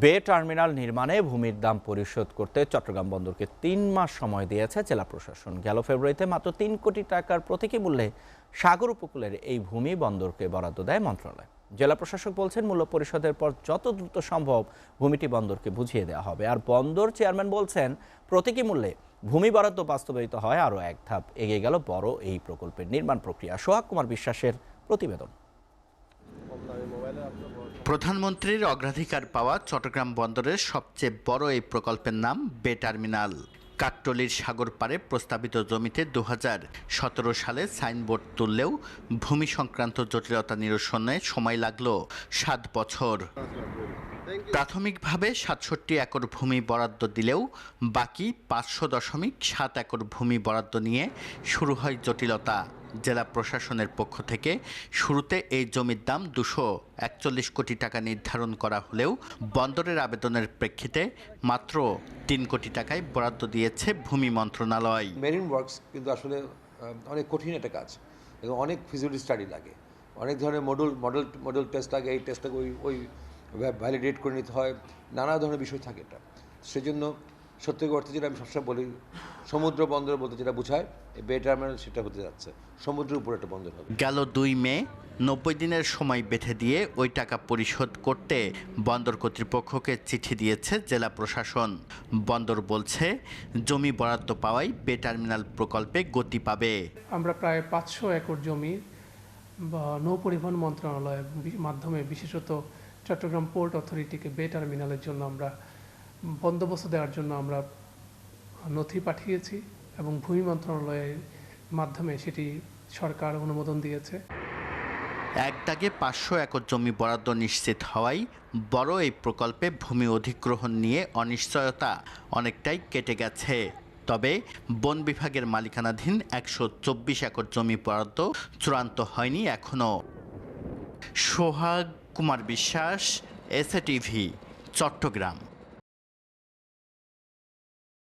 বে টার্মিনাল নির্মাণে ভূমির দাম পরিশোধ করতে চট্টগ্রাম বন্দরকে ৩ মাস সময় দিয়েছে জেলা প্রশাসন। গেল ফেব্রুয়ারিতে মাত্র ৩ কোটি টাকার প্রতীকী মূল্যে সাগর উপকূলের এই ভূমি বন্দরকে বরাদ্দ দেয় মন্ত্রণালয়। জেলা প্রশাসক বলছেন, মূল্য পরিশোধের পর যত দ্রুত সম্ভব ভূমিটি বন্দরকে বুঝিয়ে দেওয়া হবে। আর বন্দর চেয়ারম্যান বলছেন, প্রতীকী মূল্যে ভূমি বরাদ্দ বাস্তবায়িত হয় আরও এক ধাপ এগিয়ে গেল বড় এই প্রকল্পের নির্মাণ প্রক্রিয়া। সোহাগ কুমার বিশ্বাসের প্রতিবেদন। প্রধানমন্ত্রীর অগ্রাধিকার পাওয়া চট্টগ্রাম বন্দরের সবচেয়ে বড় এই প্রকল্পের নাম বে টার্মিনাল। কাকটলির সাগর পাড়ে প্রস্তাবিত জমিতে 2017 সালে সাইনবোর্ড তুললেও ভূমি সংক্রান্ত জটিলতা নিরসনে সময় লাগলো 7 বছর। প্রাথমিকভাবে 67 একর ভূমি বরাদ্দ দিলেও বাকি 500.7 একর ভূমি বরাদ্দ নিয়ে শুরু হয় জটিলতা। জেলা প্রশাসনের পক্ষ থেকে শুরুতে এই জমির দাম 241 কোটি টাকা নির্ধারণ করা হলেও বন্দরের আবেদনের প্রেক্ষিতে মাত্র 3 কোটি টাকায় বরাদ্দ দিয়েছে ভূমি মন্ত্রণালয়। মেরিন ওয়ার্কস কিন্তু আসলে অনেক কঠিন একটা কাজ এবং অনেক ফিজিবিলিটি স্টাডি লাগে, অনেক ধরনের মডেল টেস্ট লাগে। এই টেস্টটাকে ওই ভ্যালিডেট করে নিতে হয়, নানা ধরনের বিষয় থাকে এটা। সেজন্য সত্যি অর্থে যেটা আমি সবসময় বলি, সমুদ্র বন্দর বলতে যেটা বোঝায়, এই বে টার্মিনাল সেটা হতে যাচ্ছে, সমুদ্রের উপর একটা বন্দর হবে। গেল 2 মে 90 দিনের সময় বেঁধে দিয়ে ওই টাকা পরিশোধ করতে বন্দর কর্তৃপক্ষকে চিঠি দিয়েছে জেলা প্রশাসন। বন্দর বলছে, জমি বরাদ্দ পাওয়ায় বে টার্মিনাল প্রকল্পে গতি পাবে। আমরা প্রায় 500 একর জমি নৌ পরিবহন মন্ত্রণালয়ের মাধ্যমে, বিশেষত চট্টগ্রাম পোর্ট অথরিটিকে বে টার্মিনালের জন্য আমরা বন্দোবস্ত দেওয়ার জন্য আমরা নথি পাঠিয়েছি এবং ভূমি মন্ত্রণালয়ের মাধ্যমে সেটি সরকার অনুমোদন দিয়েছে। এক দাগে 500 একর জমি বরাদ্দ নিশ্চিত হওয়ায় বড় এই প্রকল্পে ভূমি অধিগ্রহণ নিয়ে অনিশ্চয়তা অনেকটাই কেটে গেছে। তবে বন বিভাগের মালিকানাধীন 124 একর জমি বরাদ্দ চূড়ান্ত হয়নি এখনো। সোহাগ কুমার বিশ্বাস, এসএ টিভি, চট্টগ্রাম।